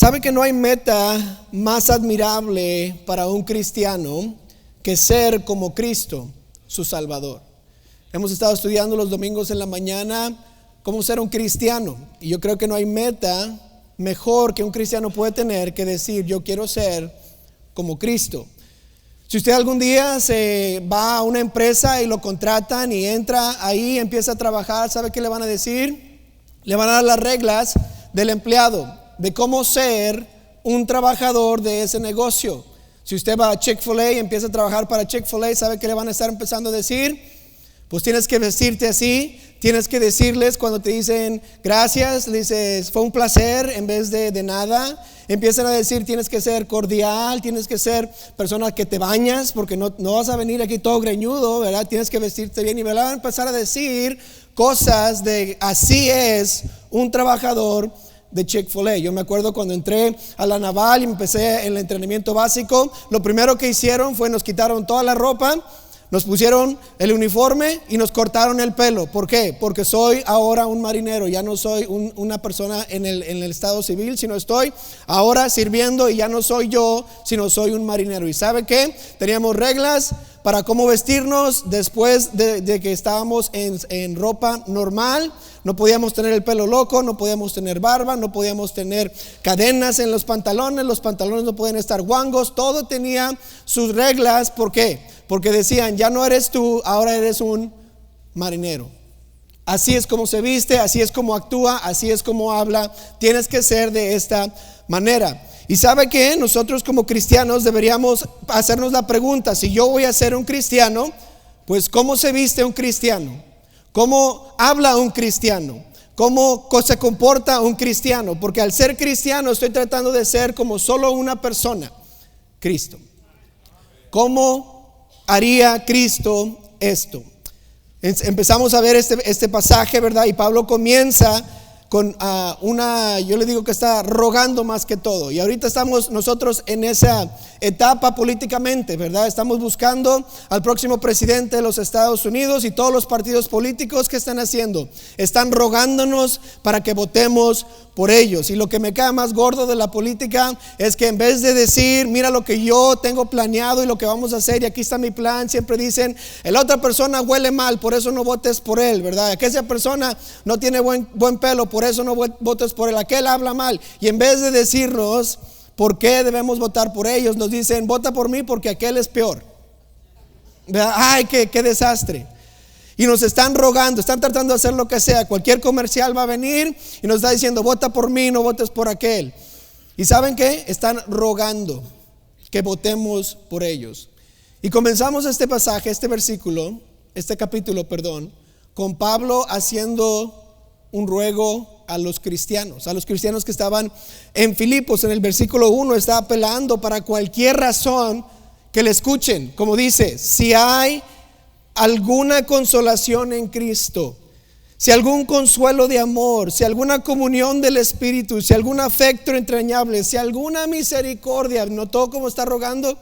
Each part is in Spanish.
¿Sabe que no hay meta más admirable para un cristiano que ser como Cristo, su Salvador? Hemos estado estudiando los domingos en la mañana cómo ser un cristiano, y yo creo que no hay meta mejor que un cristiano puede tener que decir: yo quiero ser como Cristo. Si usted algún día se va a una empresa y lo contratan y entra ahí, empieza a trabajar, ¿sabe qué le van a decir? Le van a dar las reglas del empleado, de cómo ser un trabajador de ese negocio. Si usted va a Chick-fil-A y empieza a trabajar para Chick-fil-A, ¿sabe qué le van a estar empezando a decir? Pues tienes que vestirte así, tienes que decirles cuando te dicen gracias, le dices fue un placer en vez de nada. Empiezan a decir tienes que ser cordial, tienes que ser persona que te bañas, porque no vas a venir aquí todo greñudo, ¿verdad? Tienes que vestirte bien, y me van a empezar a decir cosas de así es un trabajador de Chick-fil-A. Yo me acuerdo cuando entré a la naval y empecé el entrenamiento básico, lo primero que hicieron fue nos quitaron toda la ropa, nos pusieron el uniforme y nos cortaron el pelo. ¿Por qué? Porque soy ahora un marinero, ya no soy una persona en el estado civil, sino estoy ahora sirviendo, y ya no soy yo, sino soy un marinero. ¿Y sabe qué? Teníamos reglas para cómo vestirnos después de que estábamos en ropa normal. No podíamos tener el pelo loco, no podíamos tener barba, no podíamos tener cadenas en los pantalones no podían estar guangos, todo tenía sus reglas. ¿Por qué? Porque decían, ya no eres tú, ahora eres un marinero. Así es como se viste, así es como actúa, así es como habla, tienes que ser de esta manera. Y sabe que nosotros como cristianos deberíamos hacernos la pregunta: si yo voy a ser un cristiano, pues ¿cómo se viste un cristiano? ¿Cómo habla un cristiano? ¿Cómo se comporta un cristiano? Porque al ser cristiano estoy tratando de ser como solo una persona: Cristo. ¿Cómo haría Cristo esto? Empezamos a ver este pasaje, ¿verdad? Y Pablo comienza con yo le digo que está rogando más que todo. Y ahorita estamos nosotros en esa etapa políticamente, ¿verdad? Estamos buscando al próximo presidente de los Estados Unidos, y todos los partidos políticos que están haciendo, están rogándonos para que votemos por ellos. Y lo que me cae más gordo de la política es que en vez de decir mira lo que yo tengo planeado y lo que vamos a hacer y aquí está mi plan, siempre dicen la otra persona huele mal, por eso no votes por él, ¿verdad? Aquella persona no tiene buen pelo, por eso no votes por él. Aquel habla mal, y en vez de decirnos por qué debemos votar por ellos, nos dicen vota por mí porque aquel es peor, ¿verdad? Ay, qué desastre. Y nos están rogando, están tratando de hacer lo que sea. Cualquier comercial va a venir y nos está diciendo vota por mí, no votes por aquel. ¿Y saben qué? Están rogando que votemos por ellos. Y comenzamos este pasaje, este capítulo, con Pablo haciendo un ruego a los cristianos que estaban en Filipos. En el versículo 1 está apelando para cualquier razón que le escuchen. Como dice, si hay alguna consolación en Cristo, si algún consuelo de amor, si alguna comunión del Espíritu, si algún afecto entrañable, si alguna misericordia. ¿Notó cómo está rogando?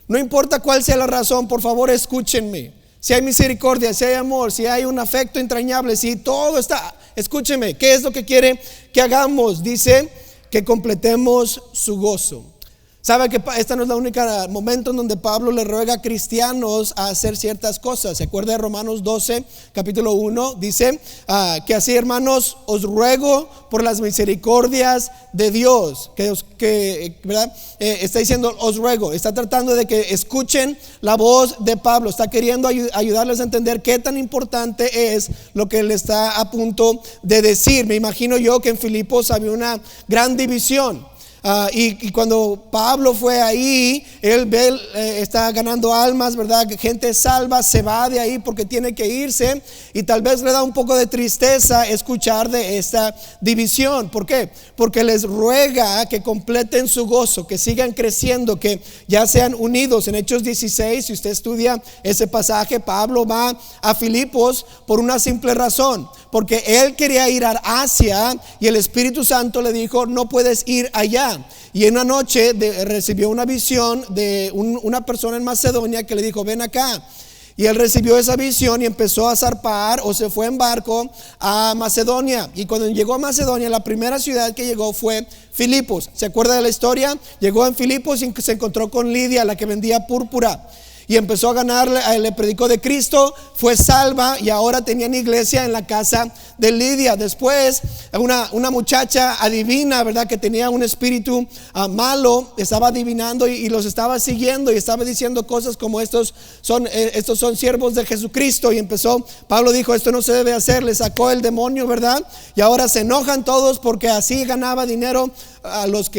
No importa cuál sea la razón, por favor escúchenme. Si hay misericordia, si hay amor, si hay un afecto entrañable, si todo está, escúchenme. ¿Qué es lo que quiere que hagamos? Dice que completemos su gozo. Sabe que esta no es la única momento en donde Pablo le ruega a cristianos a hacer ciertas cosas. ¿Se acuerda de Romanos 12, capítulo 1? Dice que así, hermanos, os ruego por las misericordias de Dios. ¿Verdad? Está diciendo os ruego. Está tratando de que escuchen la voz de Pablo. Está queriendo ayudarles a entender qué tan importante es lo que él está a punto de decir. Me imagino yo que en Filipos había una gran división. Y cuando Pablo fue ahí, él está ganando almas, ¿verdad? Gente salva, se va de ahí porque tiene que irse, y tal vez le da un poco de tristeza escuchar de esta división. ¿Por qué? Porque les ruega que completen su gozo, que sigan creciendo, que ya sean unidos. En Hechos 16, si usted estudia ese pasaje, Pablo va a Filipos por una simple razón, porque él quería ir a Asia, y el Espíritu Santo le dijo no puedes ir allá. Y en una noche recibió una visión de una persona en Macedonia que le dijo ven acá. Y él recibió esa visión y empezó a zarpar, o se fue en barco a Macedonia. Y cuando llegó a Macedonia, la primera ciudad que llegó fue Filipos. ¿Se acuerda de la historia? Llegó en Filipos y se encontró con Lidia, la que vendía púrpura. Y empezó a ganarle, le predicó de Cristo, fue salva y ahora tenían iglesia en la casa de Lidia. Después una muchacha adivina, ¿verdad? Que tenía un espíritu malo, estaba adivinando y los estaba siguiendo y estaba diciendo cosas como estos son siervos de Jesucristo. Y Pablo dijo, esto no se debe hacer, le sacó el demonio, ¿verdad? Y ahora se enojan todos porque así ganaba dinero a los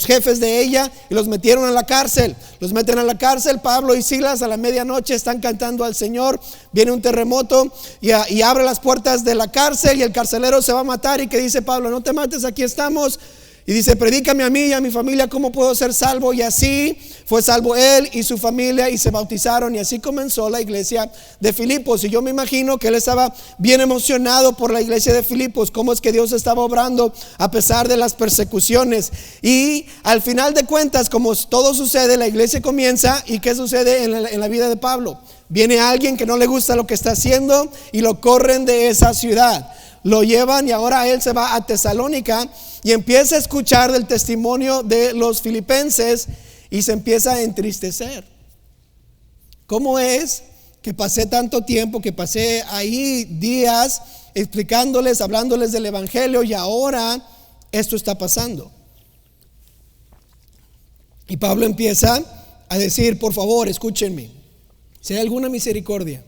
jefes de ella, y los metieron a la cárcel. Los meten a la cárcel. Pablo y Silas a la medianoche están cantando al Señor. Viene un terremoto y abre las puertas de la cárcel, y el carcelero se va a matar. Y que dice Pablo, no te mates, aquí estamos. Y dice, predícame a mí y a mi familia cómo puedo ser salvo. Y así fue salvo él y su familia, y se bautizaron. Y así comenzó la iglesia de Filipos. Y yo me imagino que él estaba bien emocionado por la iglesia de Filipos, cómo es que Dios estaba obrando a pesar de las persecuciones. Y al final de cuentas, como todo sucede, la iglesia comienza. ¿Y qué sucede en la vida de Pablo? Viene alguien que no le gusta lo que está haciendo y lo corren de esa ciudad. Lo llevan y ahora él se va a Tesalónica y empieza a escuchar del testimonio de los filipenses y se empieza a entristecer. ¿Cómo es que pasé tanto tiempo, que pasé ahí días explicándoles, hablándoles del evangelio, y ahora esto está pasando? Y Pablo empieza a decir, por favor, escúchenme. Si hay alguna misericordia,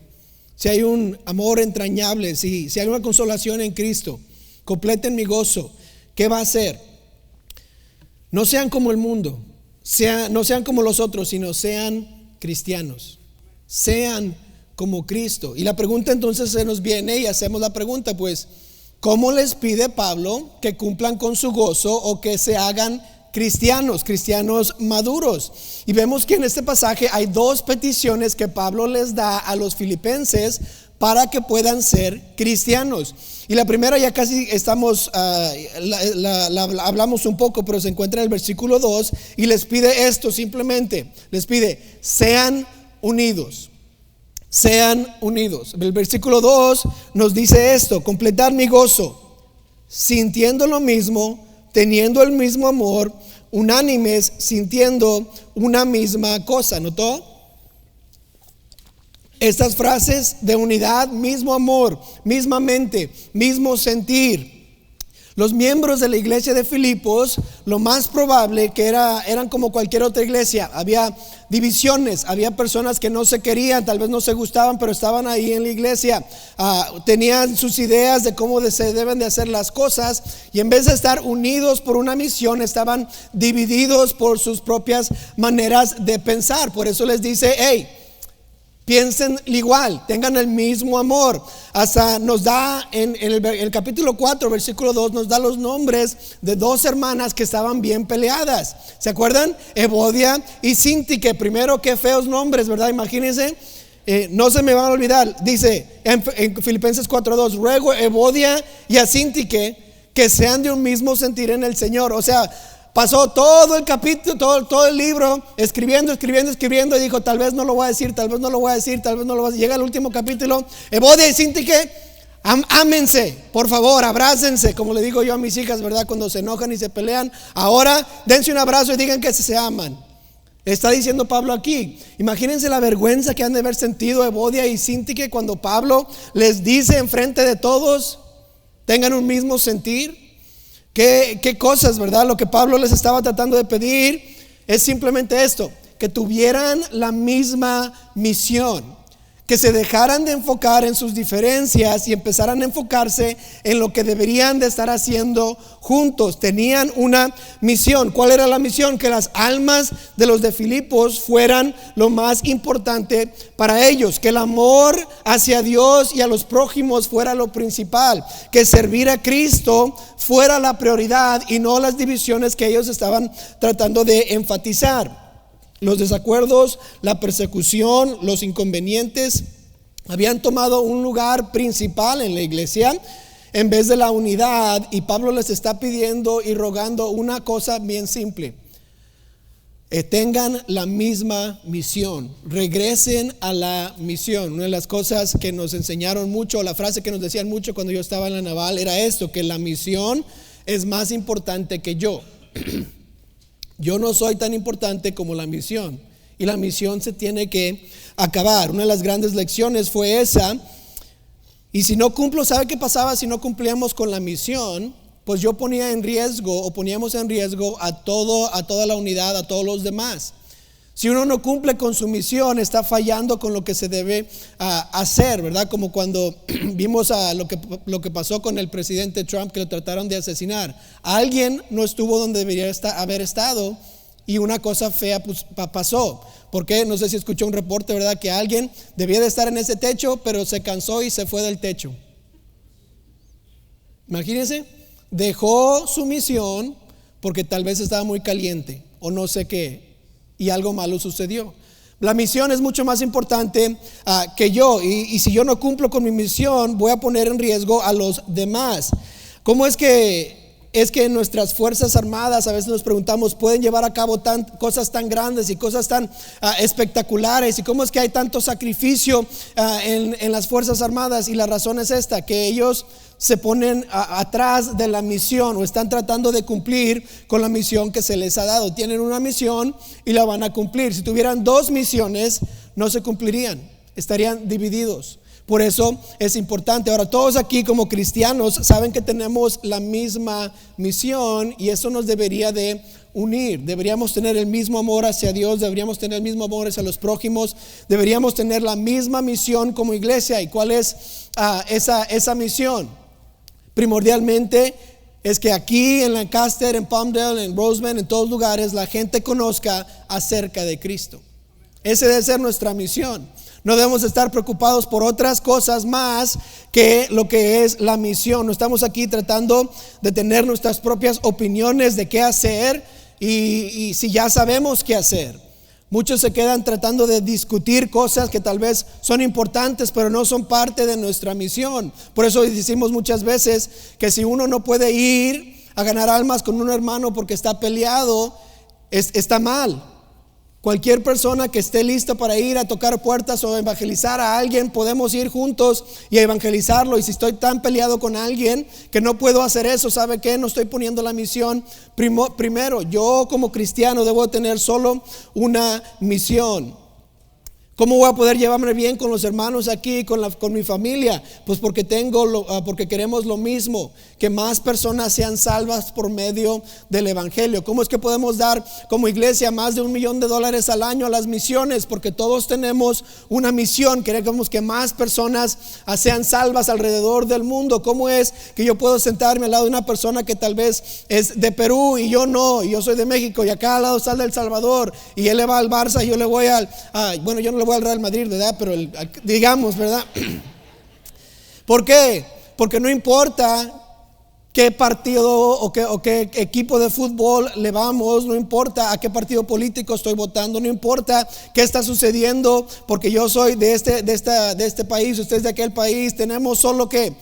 si hay un amor entrañable, si hay una consolación en Cristo, completen mi gozo. ¿Qué va a hacer? No sean como el mundo, no sean como los otros, sino sean cristianos. Sean como Cristo. Y la pregunta entonces se nos viene, y hacemos la pregunta, pues, ¿cómo les pide Pablo que cumplan con su gozo o que se hagan cristianos maduros? Y vemos que en este pasaje hay dos peticiones que Pablo les da a los filipenses para que puedan ser cristianos. Y la primera ya casi estamos, hablamos un poco, pero se encuentra en el versículo 2 y les pide esto simplemente. Les pide, sean unidos. Sean unidos. El versículo 2 nos dice esto: completar mi gozo, sintiendo lo mismo, teniendo el mismo amor, unánimes, sintiendo una misma cosa. ¿Notó? Estas frases de unidad, mismo amor, misma mente, mismo sentir. Los miembros de la iglesia de Filipos, lo más probable que eran como cualquier otra iglesia. Había divisiones, había personas que no se querían, tal vez no se gustaban, pero estaban ahí en la iglesia. Tenían sus ideas de cómo se deben de hacer las cosas, y en vez de estar unidos por una misión, estaban divididos por sus propias maneras de pensar. Por eso les dice, hey, piensen igual, tengan el mismo amor. Hasta nos da en el capítulo 4, versículo 2, nos da los nombres de dos hermanas que estaban bien peleadas. ¿Se acuerdan? Evodia y Síntique. Primero, qué feos nombres, ¿verdad? Imagínense. No se me van a olvidar. Dice en Filipenses 4:2, ruego a Evodia y a Síntique que sean de un mismo sentir en el Señor. O sea, pasó todo el capítulo, todo el libro escribiendo, y dijo, tal vez no lo voy a decir, tal vez no lo voy a decir, tal vez no lo voy a decir. Llega el último capítulo, Evodia y Síntique, ámense, por favor, abrácense, como le digo yo a mis hijas, ¿verdad? Cuando se enojan y se pelean, ahora dense un abrazo y digan que se aman. Está diciendo Pablo aquí. Imagínense la vergüenza que han de haber sentido Evodia y Síntique cuando Pablo les dice enfrente de todos, tengan un mismo sentir. ¿Qué cosas, verdad? Lo que Pablo les estaba tratando de pedir es simplemente esto: que tuvieran la misma misión, que se dejaran de enfocar en sus diferencias y empezaran a enfocarse en lo que deberían de estar haciendo juntos. Tenían una misión. ¿Cuál era la misión? Que las almas de los de Filipos fueran lo más importante para ellos, que el amor hacia Dios y a los prójimos fuera lo principal, que servir a Cristo fuera la prioridad y no las divisiones que ellos estaban tratando de enfatizar. Los desacuerdos, la persecución, los inconvenientes habían tomado un lugar principal en la iglesia en vez de la unidad, y Pablo les está pidiendo y rogando una cosa bien simple: tengan la misma misión, regresen a la misión. Una de las cosas que nos enseñaron mucho, la frase que nos decían mucho cuando yo estaba en la naval era esto, que la misión es más importante que yo. Yo no soy tan importante como la misión, y la misión se tiene que acabar. Una de las grandes lecciones fue esa. Y si no cumplo, ¿sabe qué pasaba si no cumplíamos con la misión? Pues yo ponía en riesgo, o poníamos en riesgo a toda la unidad, a todos los demás. Si uno no cumple con su misión, está fallando con lo que se debe hacer, ¿verdad? Como cuando vimos lo que pasó con el presidente Trump, que lo trataron de asesinar. Alguien no estuvo donde debería haber estado, y una cosa fea pasó. Porque no sé si escuchó un reporte, ¿verdad? Que alguien debía de estar en ese techo, pero se cansó y se fue del techo. Imagínense, dejó su misión porque tal vez estaba muy caliente o no sé qué, y algo malo sucedió. La misión es mucho más importante que yo, y si yo no cumplo con mi misión, voy a poner en riesgo a los demás. ¿Cómo es que nuestras fuerzas armadas, a veces nos preguntamos, pueden llevar a cabo cosas tan grandes y cosas tan espectaculares? ¿Y cómo es que hay tanto sacrificio en las fuerzas armadas? Y la razón es esta, que ellos se ponen atrás de la misión, o están tratando de cumplir con la misión que se les ha dado. Tienen una misión y la van a cumplir. Si tuvieran dos misiones, no se cumplirían, estarían divididos. Por eso es importante. Ahora, todos aquí como cristianos saben que tenemos la misma misión, y eso nos debería de unir. Deberíamos tener el mismo amor hacia Dios, deberíamos tener el mismo amor hacia los prójimos, deberíamos tener la misma misión como iglesia. ¿Y cuál es esa misión? Primordialmente es que aquí en Lancaster, en Palmdale, en Roseman, en todos lugares, la gente conozca acerca de Cristo. Esa debe ser nuestra misión. No debemos estar preocupados por otras cosas más que lo que es la misión. No estamos aquí tratando de tener nuestras propias opiniones de qué hacer, y si ya sabemos qué hacer. Muchos se quedan tratando de discutir cosas que tal vez son importantes, pero no son parte de nuestra misión. Por eso decimos muchas veces que si uno no puede ir a ganar almas con un hermano porque está peleado, está mal. Cualquier persona que esté lista para ir a tocar puertas o evangelizar a alguien, podemos ir juntos y evangelizarlo. Y si estoy tan peleado con alguien que no puedo hacer eso, ¿sabe qué? No estoy poniendo la misión primero. Yo como cristiano debo tener solo una misión. ¿Cómo voy a poder llevarme bien con los hermanos aquí, con mi familia? Pues porque queremos lo mismo, que más personas sean salvas por medio del evangelio. ¿Cómo es que podemos dar como iglesia más de $1 millón al año a las misiones? Porque todos tenemos una misión. Queremos que más personas sean salvas alrededor del mundo. ¿Cómo es que yo puedo sentarme al lado de una persona que tal vez es de Perú y yo no, y yo soy de México, y acá al lado está de El Salvador, y él le va al Barça y yo le voy yo no le voy al Real Madrid, ¿verdad? Pero digamos, ¿verdad? ¿Por qué? Porque no importa qué partido o qué equipo de fútbol le vamos, no importa a qué partido político estoy votando, no importa qué está sucediendo, porque yo soy de este país, usted es de aquel país. Tenemos solo que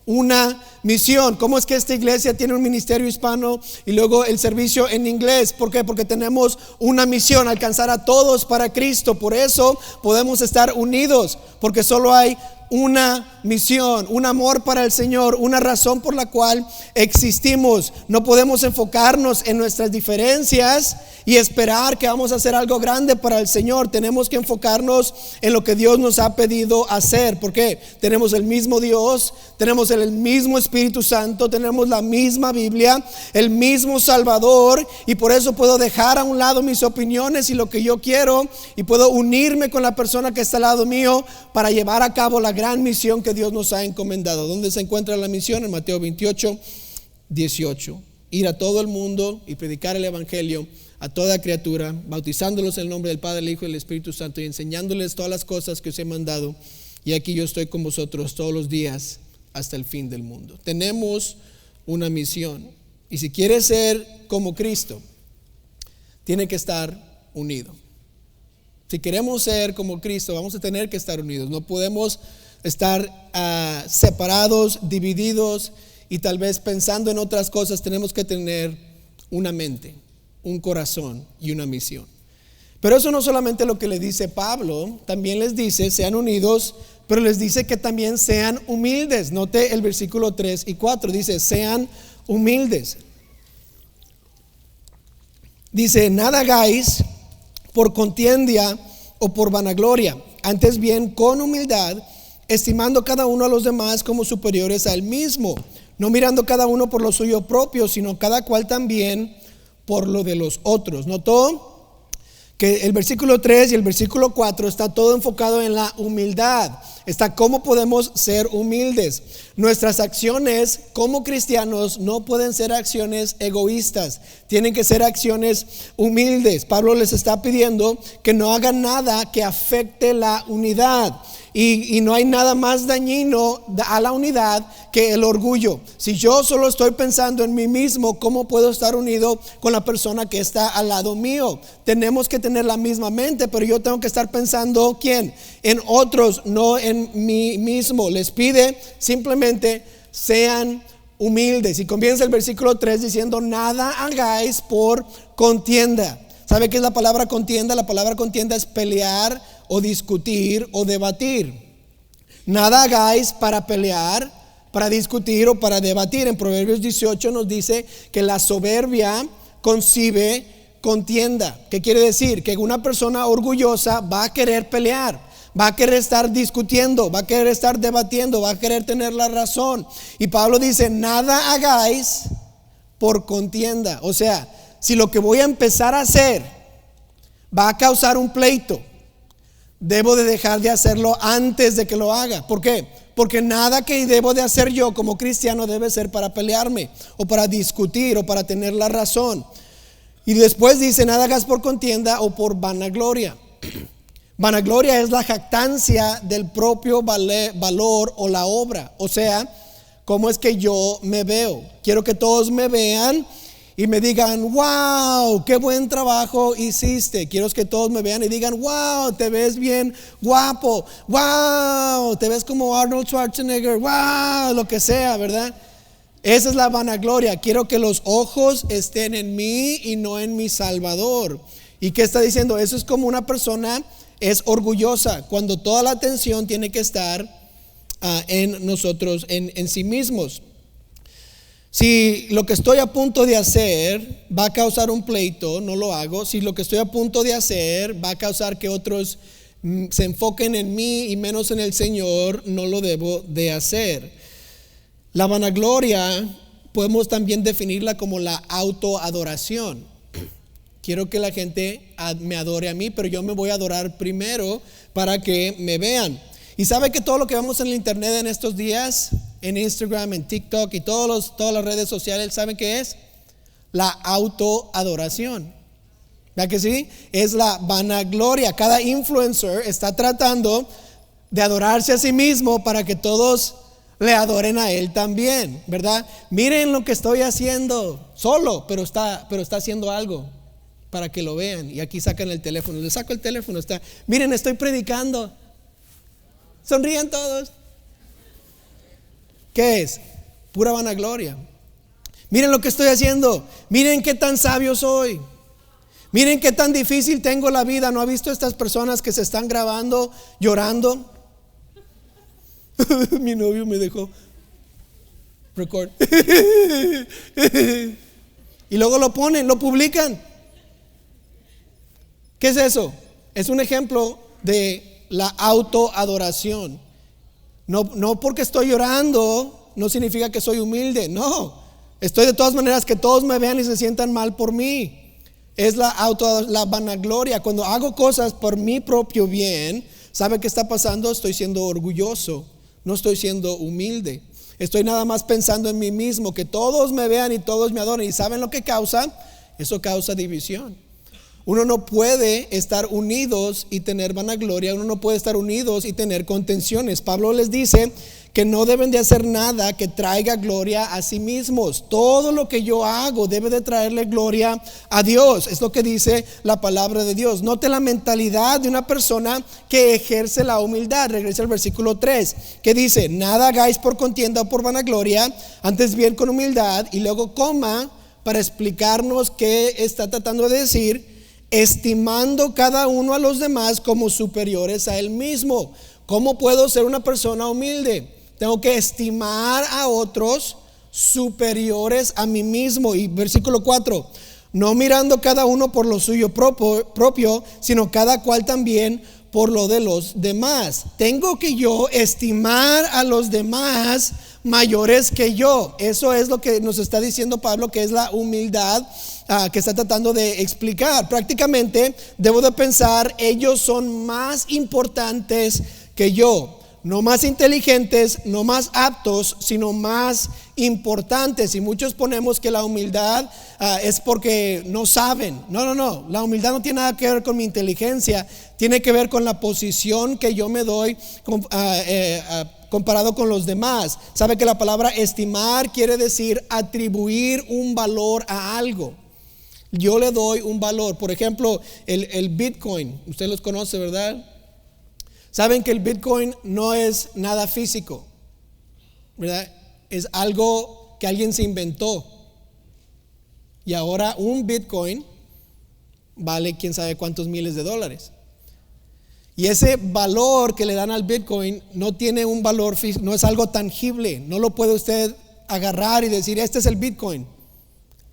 una misión. ¿Cómo es que esta iglesia tiene un ministerio hispano y luego el servicio en inglés? ¿Por qué? Porque tenemos una misión: alcanzar a todos para Cristo. Por eso podemos estar unidos, porque solo hay una misión, un amor para el Señor, una razón por la cual existimos. No podemos enfocarnos en nuestras diferencias y esperar que vamos a hacer algo grande para el Señor. Tenemos que enfocarnos en lo que Dios nos ha pedido hacer, porque tenemos el mismo Dios, tenemos el mismo Espíritu Santo, tenemos la misma Biblia, el mismo Salvador, y por eso puedo dejar a un lado mis opiniones y lo que yo quiero, y puedo unirme con la persona que está al lado mío para llevar a cabo la gran misión que Dios nos ha encomendado. ¿Dónde se encuentra la misión? En Mateo 28:18. Ir a todo el mundo y predicar el evangelio a toda criatura, bautizándolos en el nombre del Padre, el Hijo y el Espíritu Santo, y enseñándoles todas las cosas que os he mandado. Y aquí yo estoy con vosotros todos los días hasta el fin del mundo. Tenemos una misión, y si quiere ser como Cristo, tiene que estar unido. Si queremos ser como Cristo, vamos a tener que estar unidos. No podemos estar separados, divididos y tal vez pensando en otras cosas. Tenemos que tener una mente, un corazón y una misión. Pero eso no solamente lo que le dice Pablo, también les dice sean unidos, pero les dice que también sean humildes. Note el versículo 3 y 4, dice sean humildes. Dice, nada hagáis por contienda o por vanagloria, antes bien con humildad, estimando cada uno a los demás como superiores a él mismo, no mirando cada uno por lo suyo propio, sino cada cual también por lo de los otros. ¿Notó? Que el versículo 3 y el versículo 4 está todo enfocado en la humildad. Está cómo podemos ser humildes. Nuestras acciones como cristianos no pueden ser acciones egoístas. Tienen que ser acciones humildes. Pablo les está pidiendo que no hagan nada que afecte la unidad. Y no hay nada más dañino a la unidad que el orgullo. Si yo solo estoy pensando en mí mismo, ¿cómo puedo estar unido con la persona que está al lado mío? Tenemos que tener la misma mente, pero yo tengo que estar pensando, ¿quién? En otros, no en mí mismo. Les pide simplemente sean humildes. Y comienza el versículo 3 diciendo, nada hagáis por contienda. ¿Sabe qué es la palabra contienda? La palabra contienda es pelear o discutir o debatir. Nada hagáis para pelear, para discutir o para debatir. En Proverbios 18 nos dice que la soberbia concibe contienda. ¿Qué quiere decir? Que una persona orgullosa va a querer pelear, va a querer estar discutiendo, va a querer estar debatiendo, va a querer tener la razón. Y Pablo dice, nada hagáis por contienda. O sea, si lo que voy a empezar a hacer va a causar un pleito, debo de dejar de hacerlo antes de que lo haga. ¿Por qué? Porque nada que debo de hacer yo como cristiano debe ser para pelearme o para discutir o para tener la razón. Y después dice, nada hagas por contienda o por vanagloria. Vanagloria es la jactancia del propio valor o la obra. O sea, ¿cómo es que yo me veo? Quiero que todos me vean y me digan, wow, qué buen trabajo hiciste. Quiero que todos me vean y digan, wow, te ves bien guapo, wow, te ves como Arnold Schwarzenegger, wow, lo que sea, ¿verdad? Esa es la vanagloria. Quiero que los ojos estén en mí y no en mi Salvador. ¿Y qué está diciendo? Eso es como una persona es orgullosa, cuando toda la atención tiene que estar en nosotros, en sí mismos. Si lo que estoy a punto de hacer va a causar un pleito, no lo hago. Si lo que estoy a punto de hacer va a causar que otros se enfoquen en mí y menos en el Señor, no lo debo de hacer. La vanagloria podemos también definirla como la autoadoración. Quiero que la gente me adore a mí, pero yo me voy a adorar primero para que me vean. Y sabe que todo lo que vemos en el internet en estos días, en Instagram, en TikTok y todas las redes sociales, ¿saben qué es? La autoadoración. ¿Verdad que sí? Es la vanagloria. Cada influencer está tratando de adorarse a sí mismo para que todos le adoren a él también, ¿verdad? Miren lo que estoy haciendo, solo, pero está haciendo algo para que lo vean. Y aquí sacan el teléfono, le saco el teléfono, miren, estoy predicando. Sonríen todos. ¿Qué es? Pura vanagloria. Miren lo que estoy haciendo. Miren qué tan sabio soy. Miren qué tan difícil tengo la vida. ¿No ha visto estas personas que se están grabando llorando? Mi novio me dejó record. Y luego lo ponen, lo publican. ¿Qué es eso? Es un ejemplo de la autoadoración. No porque estoy llorando no significa que soy humilde. No, estoy de todas maneras que todos me vean y se sientan mal por mí. Es la vanagloria. Cuando hago cosas por mi propio bien, ¿sabe qué está pasando? Estoy siendo orgulloso, no estoy siendo humilde. Estoy nada más pensando en mí mismo, que todos me vean y todos me adoren. ¿Y saben lo que causa? Eso causa división. Uno no puede estar unidos y tener vanagloria. Uno no puede estar unidos y tener contenciones. Pablo les dice que no deben de hacer nada que traiga gloria a sí mismos. Todo lo que yo hago debe de traerle gloria a Dios. Es lo que dice la palabra de Dios. Note la mentalidad de una persona que ejerce la humildad. Regresa al versículo 3, que dice, nada hagáis por contienda o por vanagloria, antes bien con humildad. Y luego coma para explicarnos qué está tratando de decir estimando cada uno a los demás como superiores a él mismo. ¿Cómo puedo ser una persona humilde? Tengo que estimar a otros superiores a mí mismo. Y versículo 4, no mirando cada uno por lo suyo propio, sino cada cual también por lo de los demás. Tengo que yo estimar a los demás mayores que yo. Eso es lo que nos está diciendo Pablo, que es la humildad que está tratando de explicar. Prácticamente debo de pensar, ellos son más importantes que yo. No más inteligentes, no más aptos, sino más importantes. Y muchos ponemos que la humildad es porque no saben. No. La humildad no tiene nada que ver con mi inteligencia. Tiene que ver con la posición que yo me doy comparado con los demás. Sabe que la palabra estimar quiere decir atribuir un valor a algo. Yo le doy un valor. Por ejemplo, el Bitcoin. Usted los conoce, ¿verdad? Saben que el Bitcoin no es nada físico, ¿verdad? Es algo que alguien se inventó. Y ahora un Bitcoin vale quién sabe cuántos miles de dólares. Y ese valor que le dan al Bitcoin no tiene un valor físico, no es algo tangible. No lo puede usted agarrar y decir, este es el Bitcoin.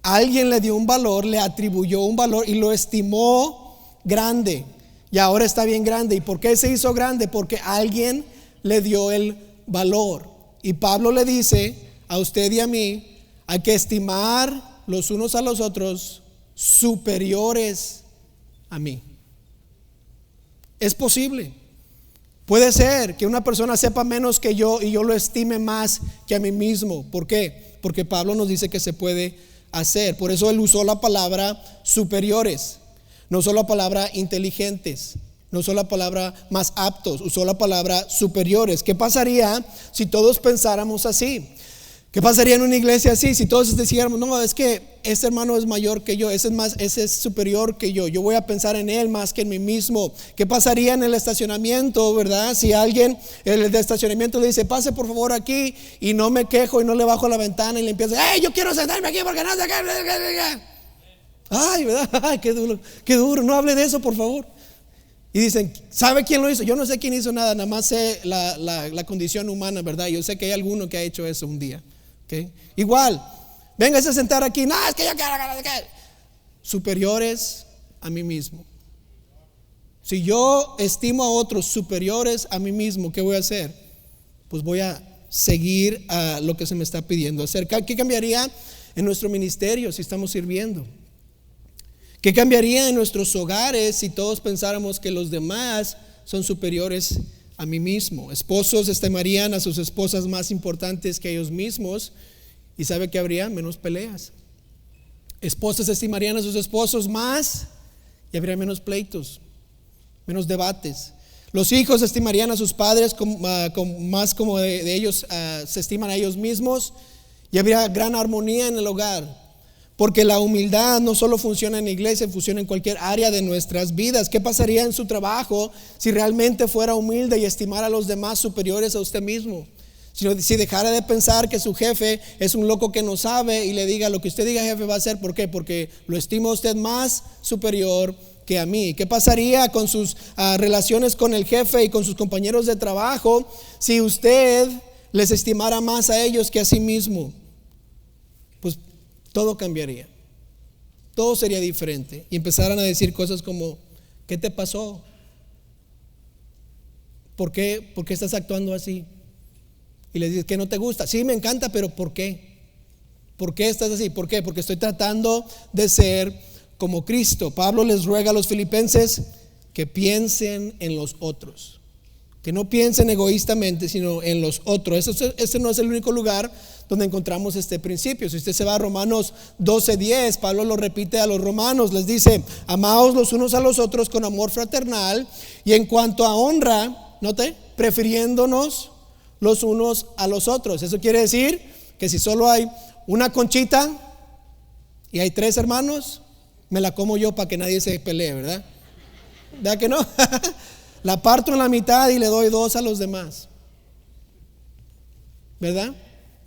Alguien le dio un valor, le atribuyó un valor y lo estimó grande. Y ahora está bien grande. ¿Y por qué se hizo grande? Porque alguien le dio el valor. Y Pablo le dice a usted y a mí, hay que estimar los unos a los otros superiores a mí. Es posible. Puede ser que una persona sepa menos que yo y yo lo estime más que a mí mismo. ¿Por qué? Porque Pablo nos dice que se puede hacer. Por eso él usó la palabra superiores. No usó la palabra inteligentes, no usó la palabra más aptos, usó la palabra superiores. ¿Qué pasaría si todos pensáramos así? ¿Qué pasaría en una iglesia así? Si todos dijéramos, no, es que este hermano es mayor que yo, ese es superior que yo voy a pensar en él más que en mí mismo. ¿Qué pasaría en el estacionamiento, verdad? Si alguien el de estacionamiento le dice, pase por favor aquí, y no me quejo y no le bajo la ventana y le empiezo, yo quiero sentarme aquí porque no sé qué. Ay, ¿verdad? Ay, qué duro, no hable de eso, por favor. Y dicen, ¿sabe quién lo hizo? Yo no sé quién hizo nada, nada más sé la condición humana, ¿verdad? Yo sé que hay alguno que ha hecho eso un día, ¿okay? Igual, véngase a sentar aquí, no, es que yo quiero superiores a mí mismo. Si yo estimo a otros superiores a mí mismo, ¿qué voy a hacer? Pues voy a seguir a lo que se me está pidiendo hacer. ¿Qué cambiaría en nuestro ministerio si estamos sirviendo? ¿Qué cambiaría en nuestros hogares si todos pensáramos que los demás son superiores a mí mismo? Esposos estimarían a sus esposas más importantes que ellos mismos, y ¿sabe qué habría? Menos peleas. Esposas estimarían a sus esposos más y habría menos pleitos, menos debates. Los hijos estimarían a sus padres más como de ellos se estiman a ellos mismos, y habría gran armonía en el hogar. Porque la humildad no solo funciona en la iglesia, funciona en cualquier área de nuestras vidas. ¿Qué pasaría en su trabajo si realmente fuera humilde y estimara a los demás superiores a usted mismo? Si dejara de pensar que su jefe es un loco que no sabe y le diga, lo que usted diga, jefe, va a hacer. ¿Por qué? Porque lo estima usted más superior que a mí. ¿Qué pasaría con sus relaciones con el jefe y con sus compañeros de trabajo si usted les estimara más a ellos que a sí mismo? Pues todo cambiaría, todo sería diferente, y empezaran a decir cosas como, ¿qué te pasó? ¿Por qué estás actuando así? Y les dices que no te gusta. Sí, me encanta, pero ¿por qué? ¿Por qué estás así? ¿Por qué? Porque estoy tratando de ser como Cristo. Pablo les ruega a los filipenses que piensen en los otros, que no piensen egoístamente, sino en los otros. Este no es el único lugar donde encontramos este principio. Si usted se va a Romanos 12:10, Pablo lo repite a los romanos, les dice, amaos los unos a los otros con amor fraternal, y en cuanto a honra, note, prefiriéndonos los unos a los otros. Eso quiere decir que si solo hay una conchita y hay 3 hermanos, me la como yo para que nadie se pelee, ¿verdad? ¿Verdad que no? La parto en la mitad y le doy 2 a los demás, ¿verdad?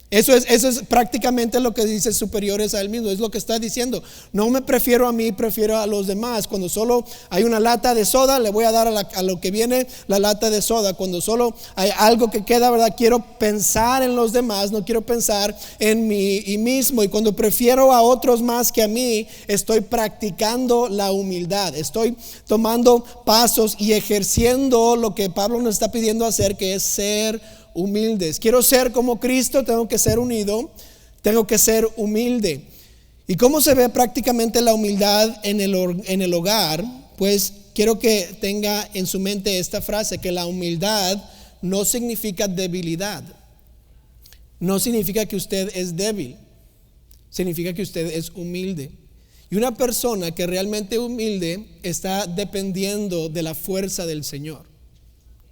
Eso es prácticamente lo que dice superiores a él mismo. Es lo que está diciendo. No me prefiero a mí, prefiero a los demás. Cuando solo hay una lata de soda, le voy a dar a lo que viene la lata de soda. Cuando solo hay algo que queda, ¿verdad? Quiero pensar en los demás, no quiero pensar en mí mismo. Y cuando prefiero a otros más que a mí, estoy practicando la humildad. Estoy tomando pasos y ejerciendo lo que Pablo nos está pidiendo hacer, que es ser humildes. Quiero ser como Cristo, tengo que ser unido, tengo que ser humilde. ¿Y cómo se ve prácticamente la humildad en el hogar? Pues quiero que tenga en su mente esta frase, que la humildad no significa debilidad. No significa que usted es débil, significa que usted es humilde. Y una persona que realmente humilde está dependiendo de la fuerza del Señor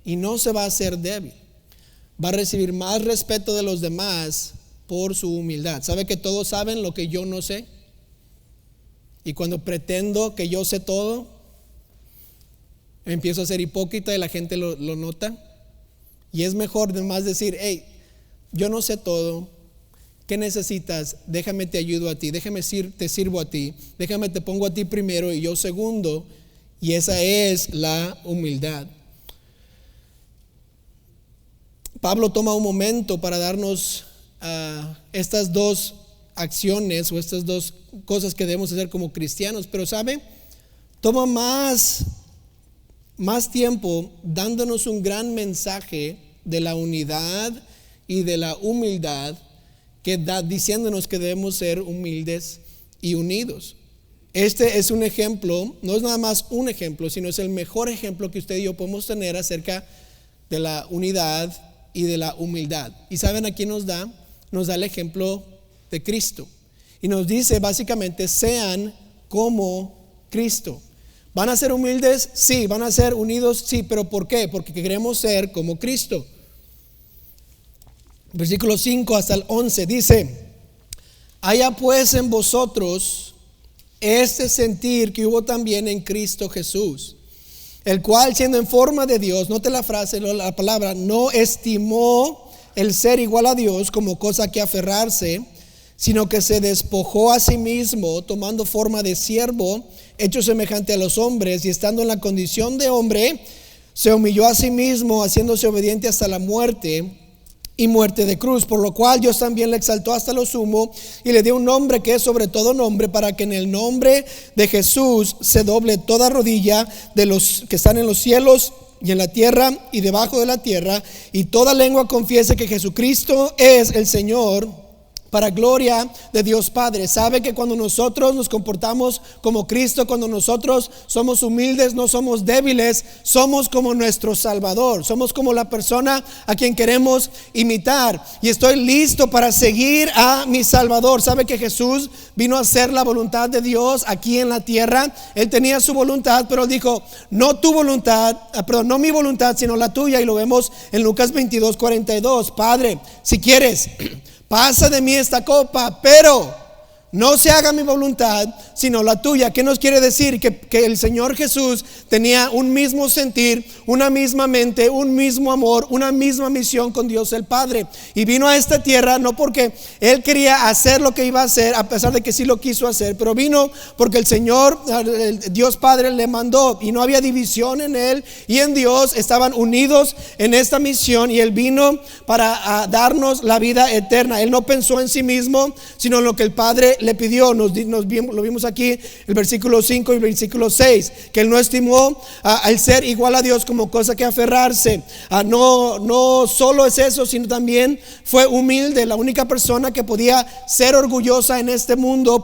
y no se va a hacer débil. Va a recibir más respeto de los demás por su humildad. ¿Sabe que todos saben lo que yo no sé? Y cuando pretendo que yo sé todo, empiezo a ser hipócrita y la gente lo nota. Y es mejor además decir, hey, yo no sé todo. ¿Qué necesitas? Déjame te ayudo a ti, déjame te sirvo a ti, déjame te pongo a ti primero y yo segundo. Y esa es la humildad. Pablo toma un momento para darnos estas dos acciones o estas dos cosas que debemos hacer como cristianos, pero ¿sabe? Toma más tiempo dándonos un gran mensaje de la unidad y de la humildad que diciéndonos que debemos ser humildes y unidos. Este es un ejemplo, no es nada más un ejemplo, sino es el mejor ejemplo que usted y yo podemos tener acerca de la unidad y de la humildad. ¿Y saben a quién nos da? Nos da el ejemplo de Cristo. Y nos dice básicamente, sean como Cristo. ¿Van a ser humildes? Sí. ¿Van a ser unidos? Sí. ¿Pero por qué? Porque queremos ser como Cristo. Versículo 5 hasta el 11 dice: haya pues en vosotros este sentir que hubo también en Cristo Jesús, el cual siendo en forma de Dios, note la frase, la palabra, no estimó el ser igual a Dios como cosa que aferrarse, sino que se despojó a sí mismo, tomando forma de siervo, hecho semejante a los hombres, y estando en la condición de hombre, se humilló a sí mismo, haciéndose obediente hasta la muerte y muerte de cruz, por lo cual Dios también le exaltó hasta lo sumo y le dio un nombre que es sobre todo nombre, para que en el nombre de Jesús se doble toda rodilla de los que están en los cielos y en la tierra y debajo de la tierra, y toda lengua confiese que Jesucristo es el Señor, para gloria de Dios Padre. Sabe que cuando nosotros nos comportamos como Cristo, cuando nosotros somos humildes, no somos débiles, somos como nuestro Salvador, somos como la persona a quien queremos imitar. Y estoy listo para seguir a mi Salvador. Sabe que Jesús vino a hacer la voluntad de Dios aquí en la tierra. Él tenía su voluntad, pero dijo, no tu voluntad, no mi voluntad, sino la tuya. Y lo vemos en Lucas 22:42. Padre, si quieres, pasa de mí esta copa, pero no se haga mi voluntad, sino la tuya. ¿Qué nos quiere decir? Que el Señor Jesús tenía un mismo sentir, una misma mente, un mismo amor, una misma misión con Dios el Padre. Y vino a esta tierra no porque Él quería hacer lo que iba a hacer, a pesar de que sí lo quiso hacer, pero vino porque el Señor, el Dios Padre, le mandó, y no había división en Él y en Dios. Estaban unidos en esta misión, y Él vino para darnos la vida eterna. Él no pensó en sí mismo, sino en lo que el Padre le pidió. Lo vimos aquí, el versículo 5 y el versículo 6, que Él no estimó al ser igual a Dios como cosa que aferrarse. No solo es eso, sino también fue humilde. La única persona que podía ser orgullosa en este mundo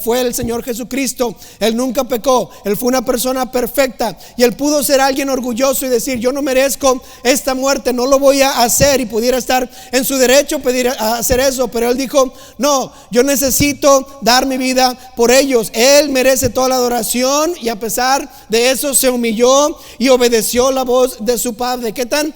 fue el Señor Jesucristo. Él nunca pecó, Él fue una persona perfecta, y Él pudo ser alguien orgulloso y decir, yo no merezco esta muerte, no lo voy a hacer, y pudiera estar en su derecho pedir a hacer eso, pero Él dijo, no, yo necesito necesito dar mi vida por ellos. Él merece toda la adoración y a pesar de eso se humilló y obedeció la voz de su Padre. ¿Qué tan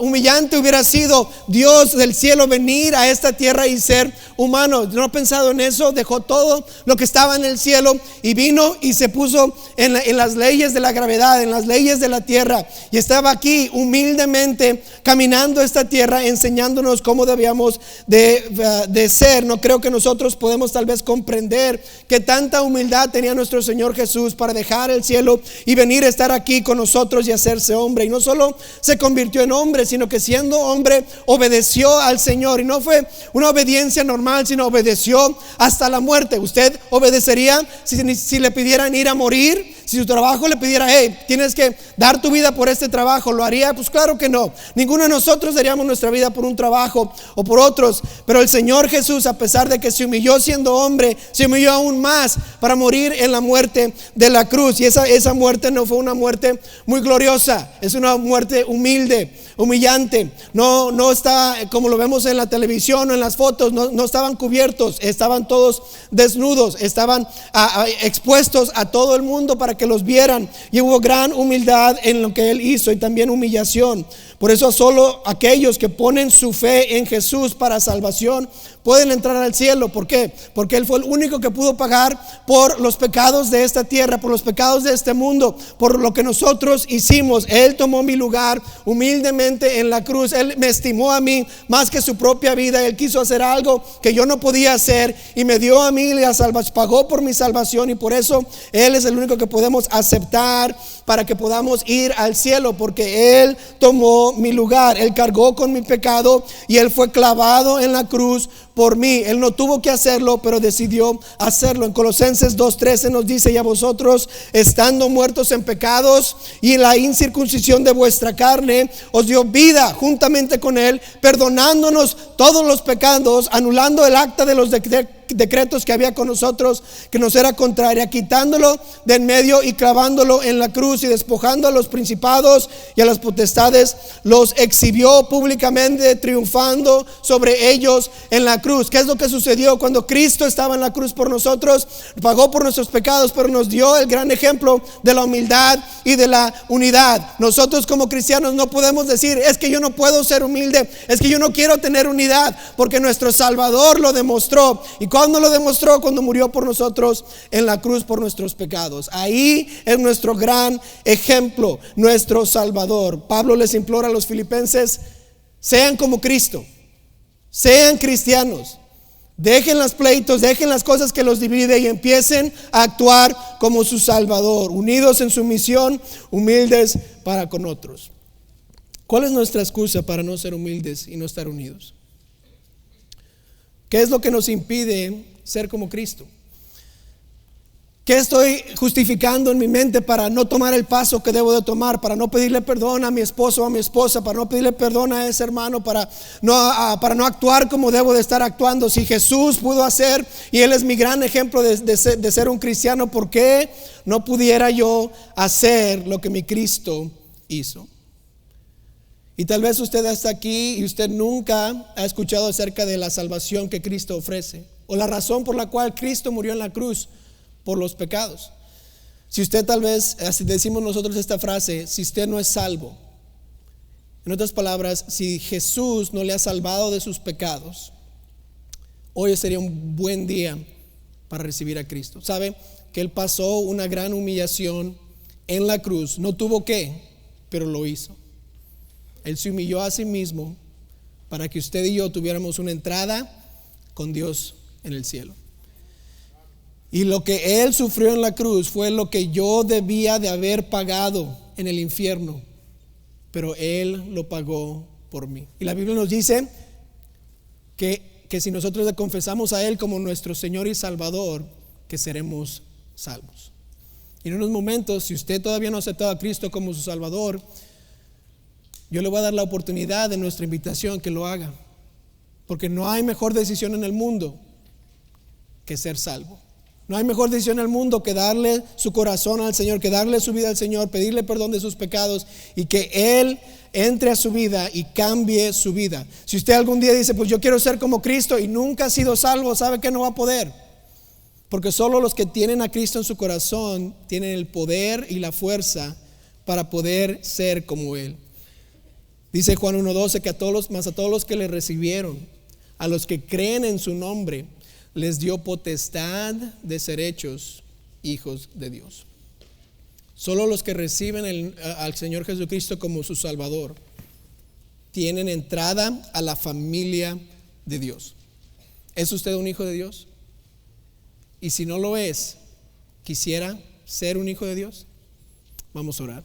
humillante hubiera sido Dios del cielo venir a esta tierra y ser humano? ¿No ha pensado en eso? Dejó todo lo que estaba en el cielo y vino y se puso en las leyes de la gravedad, en las leyes de la tierra, y estaba aquí humildemente caminando esta tierra, enseñándonos cómo debíamos de ser. No creo que nosotros podemos tal vez comprender que tanta humildad tenía nuestro Señor Jesús para dejar el cielo y venir a estar aquí con nosotros y hacerse hombre. Y no solo se convirtió en hombre, sino que siendo hombre obedeció al Señor, y no fue una obediencia normal, sino obedeció hasta la muerte. ¿Usted obedecería si le pidieran ir a morir? Si su trabajo le pidiera, hey, tienes que dar tu vida por este trabajo, ¿lo haría? Pues claro que no. Ninguno de nosotros daríamos nuestra vida por un trabajo o por otros. Pero el Señor Jesús, a pesar de que se humilló siendo hombre, se humilló aún más para morir en la muerte de la cruz. Y esa muerte no fue una muerte muy gloriosa, es una muerte humilde, humillante. No está como lo vemos en la televisión o en las fotos. No estaban cubiertos, estaban todos desnudos, estaban expuestos a todo el mundo para que los vieran, y hubo gran humildad en lo que Él hizo y también humillación. Por eso solo aquellos que ponen su fe en Jesús para salvación pueden entrar al cielo. ¿Por qué? Porque Él fue el único que pudo pagar por los pecados de esta tierra, por los pecados de este mundo, por lo que nosotros hicimos. Él tomó mi lugar humildemente en la cruz. Él me estimó a mí más que su propia vida. Él quiso hacer algo que yo no podía hacer y me dio a mí la salvación, pagó por mi salvación, y por eso Él es el único que podemos aceptar para que podamos ir al cielo, porque Él tomó mi lugar. Él cargó con mi pecado y Él fue clavado en la cruz por mí. Él no tuvo que hacerlo, pero decidió hacerlo. En Colosenses 2:13 nos dice: y a vosotros, estando muertos en pecados y en la incircuncisión de vuestra carne, os dio vida juntamente con Él, perdonándonos todos los pecados, anulando el acta de los decretos que había con nosotros, que nos era contraria, quitándolo de en medio y clavándolo en la cruz, y despojando a los principados y a las potestades, los exhibió públicamente, triunfando sobre ellos en la cruz. ¿Qué es lo que sucedió cuando Cristo estaba en la cruz por nosotros? Pagó por nuestros pecados, pero nos dio el gran ejemplo de la humildad y de la unidad. Nosotros como cristianos no podemos decir: es que yo no puedo ser humilde, es que yo no quiero tener unidad, porque nuestro Salvador lo demostró. ¿Y cuándo lo demostró? Cuando murió por nosotros en la cruz por nuestros pecados. Ahí es nuestro gran ejemplo, nuestro Salvador. Pablo les implora a los filipenses: sean como Cristo, sean cristianos, dejen los pleitos, dejen las cosas que los dividen y empiecen a actuar como su Salvador, unidos en su misión, humildes para con otros. ¿Cuál es nuestra excusa para no ser humildes y no estar unidos? ¿Qué es lo que nos impide ser como Cristo? ¿Qué estoy justificando en mi mente para no tomar el paso que debo de tomar? Para no pedirle perdón a mi esposo o a mi esposa, para no pedirle perdón a ese hermano, para no actuar como debo de estar actuando. Si Jesús pudo hacer, y Él es mi gran ejemplo de ser un cristiano, ¿por qué no pudiera yo hacer lo que mi Cristo hizo? Y tal vez usted está aquí y usted nunca ha escuchado acerca de la salvación que Cristo ofrece, o la razón por la cual Cristo murió en la cruz por los pecados. Si usted tal vez, así decimos nosotros esta frase: si usted no es salvo, en otras palabras, si Jesús no le ha salvado de sus pecados, hoy sería un buen día para recibir a Cristo. ¿Sabe? Que Él pasó una gran humillación en la cruz. No tuvo que, pero lo hizo. Él se humilló a sí mismo para que usted y yo tuviéramos una entrada con Dios en el cielo. Y lo que Él sufrió en la cruz fue lo que yo debía de haber pagado en el infierno, pero Él lo pagó por mí. Y la Biblia nos dice que si nosotros le confesamos a Él como nuestro Señor y Salvador, que seremos salvos. Y en unos momentos, si usted todavía no ha aceptado a Cristo como su Salvador, yo le voy a dar la oportunidad de nuestra invitación que lo haga, porque no hay mejor decisión en el mundo que ser salvo. No hay mejor decisión en el mundo que darle su corazón al Señor, que darle su vida al Señor, pedirle perdón de sus pecados y que Él entre a su vida y cambie su vida. Si usted algún día dice: pues yo quiero ser como Cristo, y nunca ha sido salvo, ¿sabe que no va a poder? Porque solo los que tienen a Cristo en su corazón tienen el poder y la fuerza para poder ser como Él. Dice Juan 1:12 que a todos los que le recibieron, a los que creen en su nombre, les dio potestad de ser hechos hijos de Dios. Solo los que reciben al Señor Jesucristo como su Salvador tienen entrada a la familia de Dios. ¿Es usted un hijo de Dios? Y si no lo es, ¿quisiera ser un hijo de Dios? Vamos a orar.